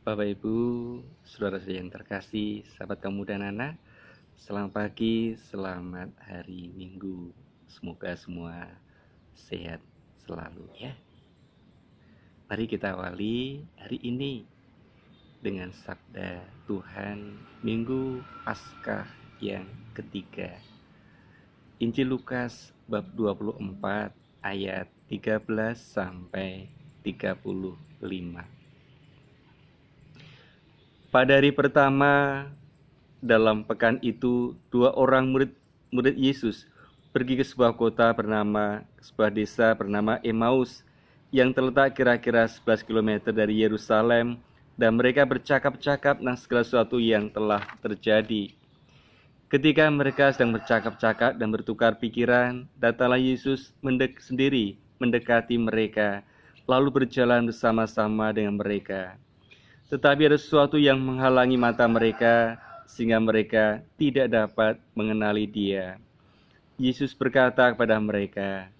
Bapak Ibu, saudara saya yang terkasih, sahabat kamu dan anak, selamat pagi, selamat hari Minggu. Semoga semua sehat selalu ya. Mari kita awali hari ini dengan sabda Tuhan Minggu Paskah yang ketiga. Injil Lukas bab 24 ayat 13 sampai 35. Pada hari pertama dalam pekan itu, dua orang murid Yesus pergi ke sebuah desa bernama Emmaus yang terletak kira-kira 11 km dari Yerusalem, dan mereka bercakap-cakap tentang segala sesuatu yang telah terjadi. Ketika mereka sedang bercakap-cakap dan bertukar pikiran, datanglah Yesus sendiri mendekati mereka, lalu berjalan bersama-sama dengan mereka. Tetapi ada sesuatu yang menghalangi mata mereka, sehingga mereka tidak dapat mengenali Dia. Yesus berkata kepada mereka,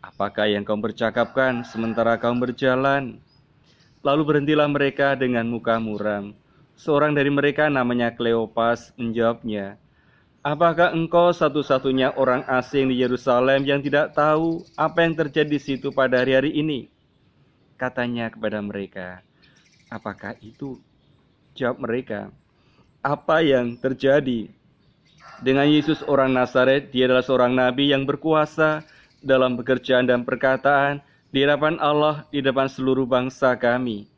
"Apakah yang kamu percakapkan sementara kamu berjalan?" Lalu berhentilah mereka dengan muka muram. Seorang dari mereka namanya Kleopas menjawabnya, "Apakah engkau satu-satunya orang asing di Yerusalem yang tidak tahu apa yang terjadi di situ pada hari-hari ini?" Katanya kepada mereka, "Apakah itu?" Jawab mereka, "Apa yang terjadi dengan Yesus orang Nazaret? Dia adalah seorang nabi yang berkuasa dalam pekerjaan dan perkataan di hadapan Allah, di depan seluruh bangsa kami.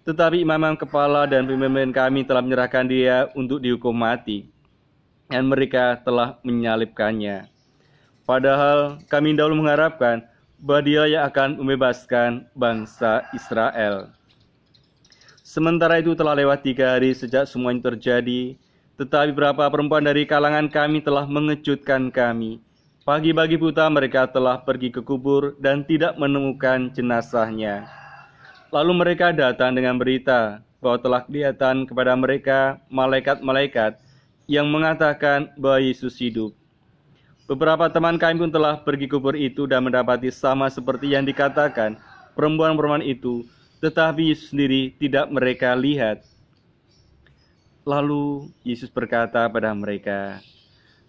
Tetapi imam kepala dan pemimpin kami telah menyerahkan dia untuk dihukum mati, dan mereka telah menyalibkannya. Padahal kami dahulu mengharapkan bahwa dia yang akan membebaskan bangsa Israel. Sementara itu telah lewat 3 hari sejak semuanya terjadi, tetapi beberapa perempuan dari kalangan kami telah mengejutkan kami. Pagi-pagi buta mereka telah pergi ke kubur dan tidak menemukan jenazahnya. Lalu mereka datang dengan berita bahwa telah kelihatan kepada mereka malaikat-malaikat yang mengatakan bahwa Yesus hidup. Beberapa teman kami pun telah pergi kubur itu dan mendapati sama seperti yang dikatakan perempuan-perempuan itu, tetapi Yesus sendiri tidak mereka lihat. Lalu Yesus berkata pada mereka,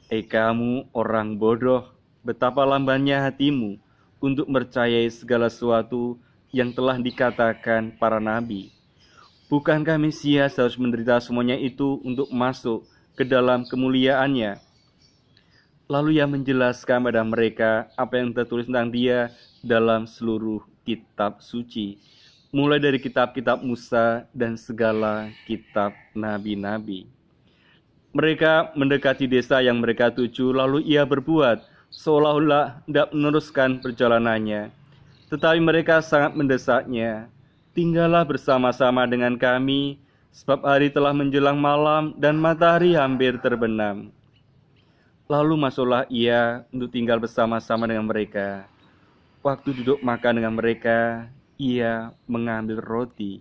kamu orang bodoh, betapa lambannya hatimu untuk percayai segala sesuatu yang telah dikatakan para nabi. Bukankah Mesias harus menderita semuanya itu untuk masuk ke dalam kemuliaannya?" Lalu ia menjelaskan pada mereka apa yang tertulis tentang dia dalam seluruh kitab suci, mulai dari kitab-kitab Musa dan segala kitab nabi-nabi. Mereka mendekati desa yang mereka tuju, lalu ia berbuat seolah-olah tidak meneruskan perjalanannya. Tetapi mereka sangat mendesaknya, "Tinggallah bersama-sama dengan kami, sebab hari telah menjelang malam dan matahari hampir terbenam." Lalu masuklah ia untuk tinggal bersama-sama dengan mereka. Waktu duduk makan dengan mereka, ia mengambil roti,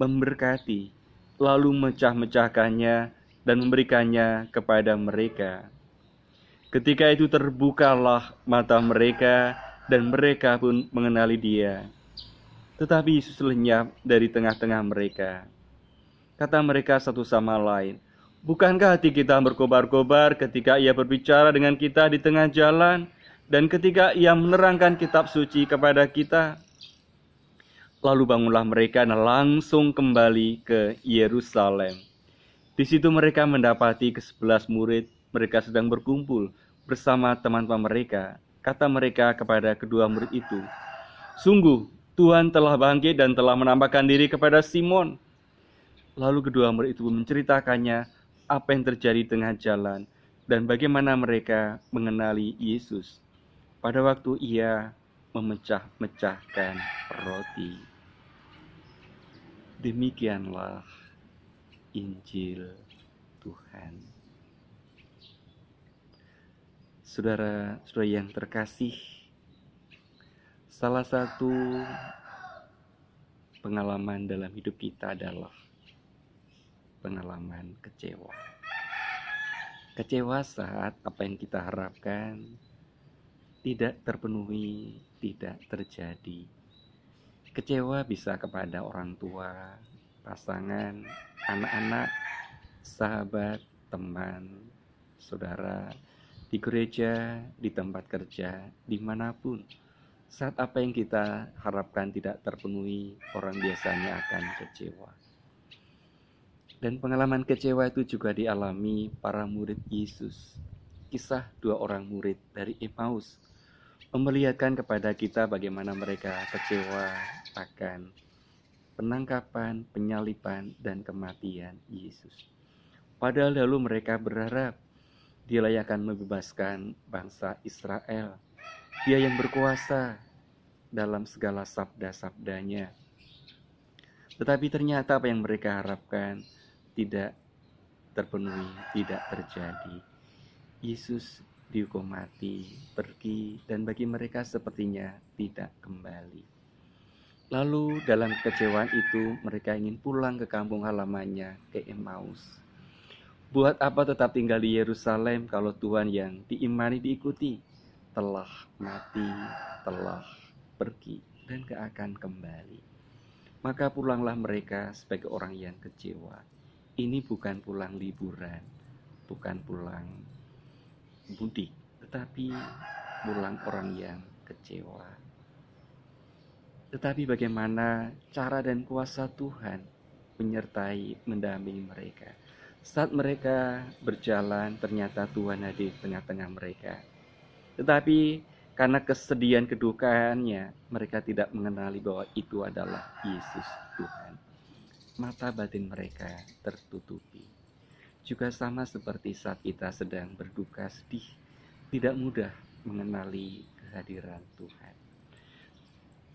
memberkati, lalu mecah-mecahkannya dan memberikannya kepada mereka. Ketika itu terbukalah mata mereka, dan mereka pun mengenali dia. Tetapi Yesus lenyap dari tengah-tengah mereka. Kata mereka satu sama lain, "Bukankah hati kita berkobar-kobar ketika ia berbicara dengan kita di tengah jalan, dan ketika ia menerangkan kitab suci kepada kita?" Lalu bangunlah mereka dan langsung kembali ke Yerusalem. Di situ mereka mendapati ke-11 murid mereka sedang berkumpul bersama teman-teman mereka. Kata mereka kepada kedua murid itu, "Sungguh, Tuhan telah bangkit dan telah menampakkan diri kepada Simon." Lalu kedua murid itu menceritakannya apa yang terjadi di tengah jalan dan bagaimana mereka mengenali Yesus pada waktu ia memecah-mecahkan roti. Demikianlah Injil Tuhan. Saudara-saudara yang terkasih, salah satu pengalaman dalam hidup kita adalah pengalaman kecewa. Kecewa saat apa yang kita harapkan tidak terpenuhi, tidak terjadi. Kecewa bisa kepada orang tua, pasangan, anak-anak, sahabat, teman, saudara, di gereja, di tempat kerja, dimanapun. Saat apa yang kita harapkan tidak terpenuhi, orang biasanya akan kecewa. Dan pengalaman kecewa itu juga dialami para murid Yesus. Kisah dua orang murid dari Emmaus memperlihatkan kepada kita bagaimana mereka kecewa akan penangkapan, penyaliban, dan kematian Yesus. Padahal dahulu mereka berharap Dialah yang akan membebaskan bangsa Israel. Dia yang berkuasa dalam segala sabda-sabdanya. Tetapi ternyata apa yang mereka harapkan tidak terpenuhi, tidak terjadi. Yesus dihukum mati, pergi, dan bagi mereka sepertinya tidak kembali. Lalu dalam kekecewaan itu mereka ingin pulang ke kampung halamannya, ke Emmaus. Buat apa tetap tinggal di Yerusalem kalau Tuhan yang diimani diikuti telah mati, telah pergi, dan gak akan kembali. Maka pulanglah mereka sebagai orang yang kecewa. Ini bukan pulang liburan, bukan pulang mudik, tetapi pulang orang yang kecewa. Tetapi bagaimana cara dan kuasa Tuhan menyertai, mendampingi mereka. Saat mereka berjalan, ternyata Tuhan hadir di tengah-tengah mereka. Tetapi karena kesedihan kedukaannya, mereka tidak mengenali bahwa itu adalah Yesus Tuhan. Mata batin mereka tertutupi. Juga sama seperti saat kita sedang berduka sedih, tidak mudah mengenali kehadiran Tuhan.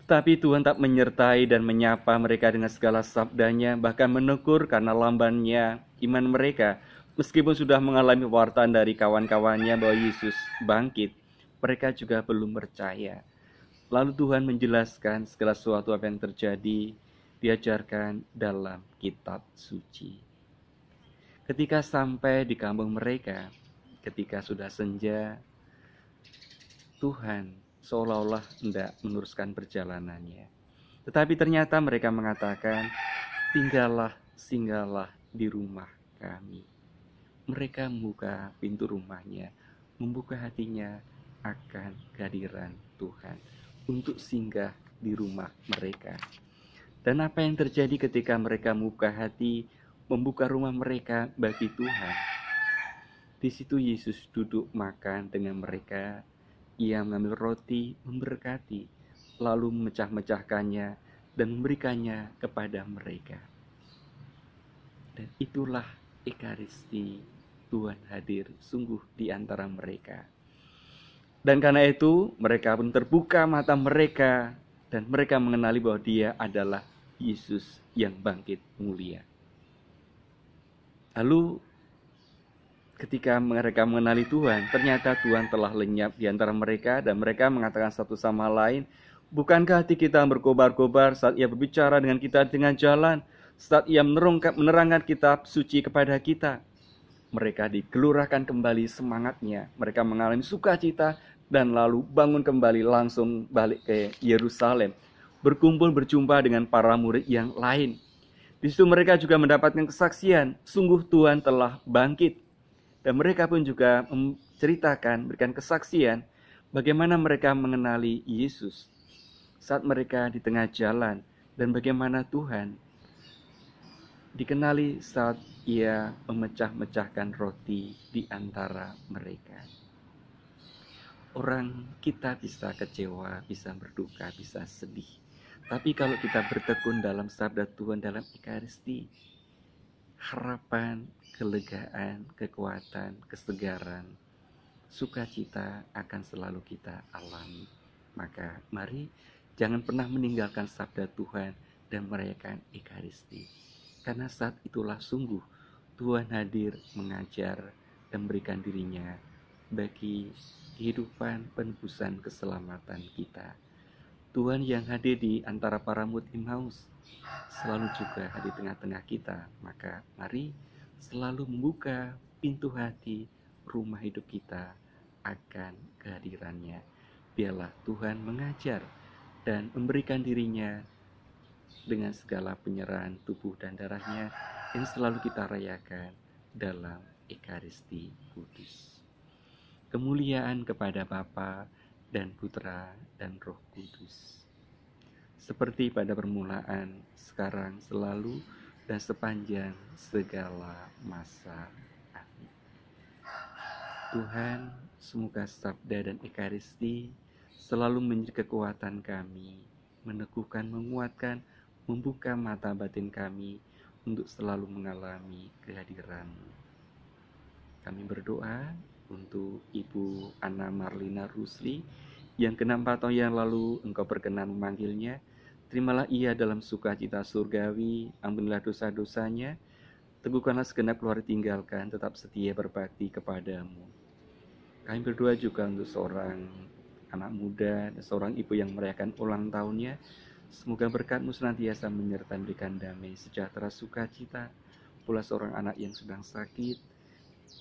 Tetapi Tuhan tak menyertai dan menyapa mereka dengan segala sabdanya, bahkan menegur karena lambannya iman mereka. Meskipun sudah mengalami pewartaan dari kawan-kawannya bahwa Yesus bangkit, mereka juga belum percaya. Lalu Tuhan menjelaskan segala sesuatu apa yang terjadi, diajarkan dalam kitab suci. Ketika sampai di kampung mereka, ketika sudah senja, Tuhan seolah-olah hendak meneruskan perjalanannya. Tetapi ternyata mereka mengatakan, tinggallah, singgahlah di rumah kami. Mereka membuka pintu rumahnya, membuka hatinya akan kehadiran Tuhan untuk singgah di rumah mereka. Dan apa yang terjadi ketika mereka membuka hati, membuka rumah mereka bagi Tuhan? Di situ Yesus duduk makan dengan mereka. Ia mengambil roti, memberkati, lalu memecah-mecahkannya dan memberikannya kepada mereka. Dan itulah Ekaristi, Tuhan hadir sungguh di antara mereka. Dan karena itu mereka pun terbuka mata mereka dan mereka mengenali bahwa Dia adalah Yesus yang bangkit mulia. Lalu ketika mereka mengenali Tuhan, ternyata Tuhan telah lenyap di antara mereka dan mereka mengatakan satu sama lain, bukankah hati kita berkobar-kobar saat Ia berbicara dengan kita dengan jalan, saat Ia menerangkan kitab suci kepada kita? Mereka digelurahkan kembali semangatnya, mereka mengalami sukacita dan lalu bangun kembali langsung balik ke Yerusalem, berkumpul berjumpa dengan para murid yang lain. Di situ mereka juga mendapatkan kesaksian, sungguh Tuhan telah bangkit. Dan mereka pun juga menceritakan, berikan kesaksian bagaimana mereka mengenali Yesus saat mereka di tengah jalan dan bagaimana Tuhan dikenali saat Ia memecah-mecahkan roti di antara mereka. Orang kita bisa kecewa, bisa berduka, bisa sedih. Tapi kalau kita bertekun dalam sabda Tuhan dalam Ekaristi, harapan, kelegaan, kekuatan, kesegaran, sukacita akan selalu kita alami. Maka mari jangan pernah meninggalkan sabda Tuhan dan merayakan Ekaristi. Karena saat itulah sungguh Tuhan hadir mengajar dan memberikan dirinya bagi kehidupan penebusan keselamatan kita. Tuhan yang hadir di antara para murid Emmaus selalu juga hadir di tengah-tengah kita. Maka mari selalu membuka pintu hati, rumah hidup kita akan kehadirannya. Biarlah Tuhan mengajar dan memberikan dirinya dengan segala penyerahan tubuh dan darahnya yang selalu kita rayakan dalam Ekaristi Kudus. Kemuliaan kepada Bapa dan Putra dan Roh Kudus, seperti pada permulaan, sekarang, selalu, dan sepanjang segala masa. Amin. Tuhan, semoga sabda dan Ekaristi selalu menjadi kekuatan kami, meneguhkan, menguatkan, membuka mata batin kami untuk selalu mengalami kehadiran-Mu. Kami berdoa untuk Ibu Anna Marlina Rusli yang ke-4 tahun yang lalu Engkau berkenan memanggilnya. Terimalah ia dalam sukacita surgawi, ampunilah dosa-dosanya, teguhkanlah segenap keluarga tinggalkan, tetap setia berbakti kepadamu. Kami berdoa juga untuk seorang anak muda dan seorang ibu yang merayakan ulang tahunnya. Semoga berkat-Mu senantiasa menyertai, berikan damai, sejahtera, sukacita. Pula seorang anak yang sedang sakit,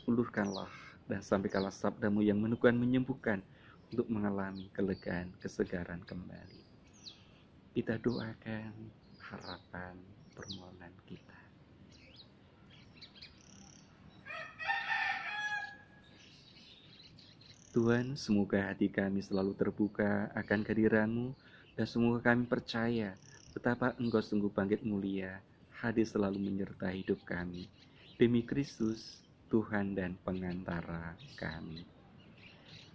ulurkanlah dan sampaikanlah sabda-Mu yang meneguhkan, menyembuhkan, untuk mengalami kelegaan, kesegaran kembali. Kita doakan harapan permohonan kita. Tuhan, semoga hati kami selalu terbuka akan kehadiran-Mu, dan semoga kami percaya betapa Engkau sungguh bangkit mulia, hadir selalu menyertai hidup kami. Demi Kristus, Tuhan dan pengantara kami.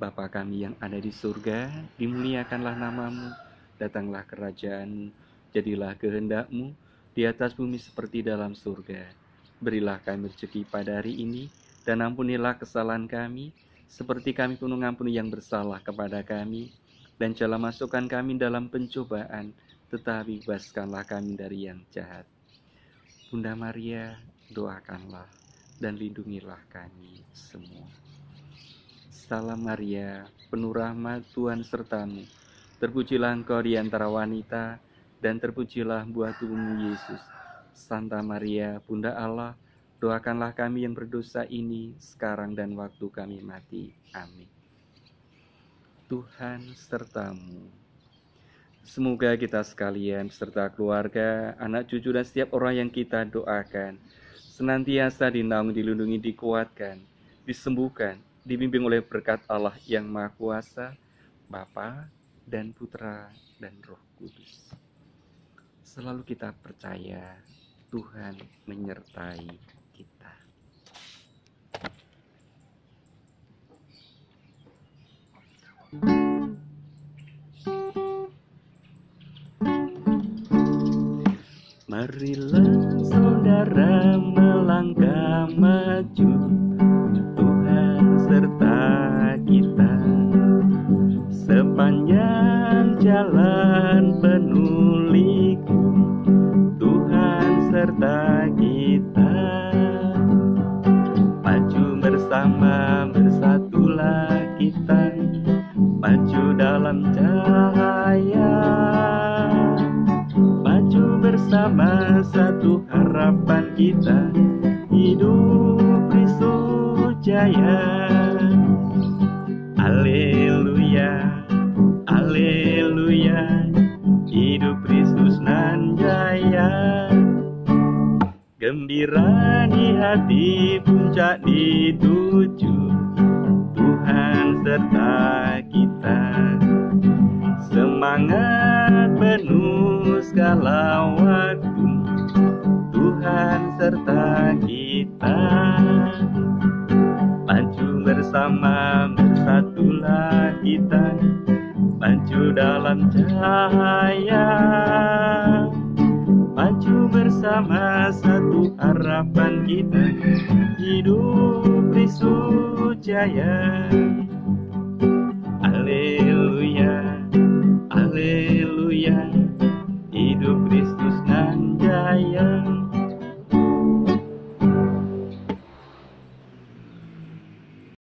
Bapa kami yang ada di surga, dimuliakanlah nama-Mu, datanglah kerajaan-Mu, jadilah kehendak-Mu di atas bumi seperti dalam surga. Berilah kami rezeki pada hari ini, dan ampunilah kesalahan kami, seperti kami pun mengampuni yang bersalah kepada kami. Dan janganlah masukkan kami dalam pencobaan, tetapi bebaskanlah kami dari yang jahat. Bunda Maria, doakanlah dan lindungilah kami semua. Salam Maria, penuh rahmat, Tuhan sertamu. Terpujilah engkau di antara wanita, dan terpujilah buah tubuhmu Yesus. Santa Maria, Bunda Allah, doakanlah kami yang berdosa ini, sekarang dan waktu kami mati. Amin. Tuhan sertamu. Semoga kita sekalian, serta keluarga, anak cucu, dan setiap orang yang kita doakan, senantiasa dinaungi, dilindungi, dikuatkan, disembuhkan, dibimbing oleh berkat Allah yang Maha Kuasa, Bapa dan Putra dan Roh Kudus. Selalu kita percaya Tuhan menyertai kita. Marilah saudara melangkah maju, Tuhan serta kita. Sepanjang jalan penuh liku, Tuhan serta kita. Maju bersama, bersatulah kita, maju dalam cahaya. Maju bersama, satu harapan kita, hidup Kristus jaya. Haleluya, haleluya, hidup Kristus nan jaya. Gembira di hati, puncak dituju, Tuhan serta kita. Semangat penuh segala waktu, Tuhan serta kita. Maju bersama, bersatulah kita, maju dalam cahaya. Maju bersama, satu harapan kita, hidup Kristus jaya. Haleluya, haleluya,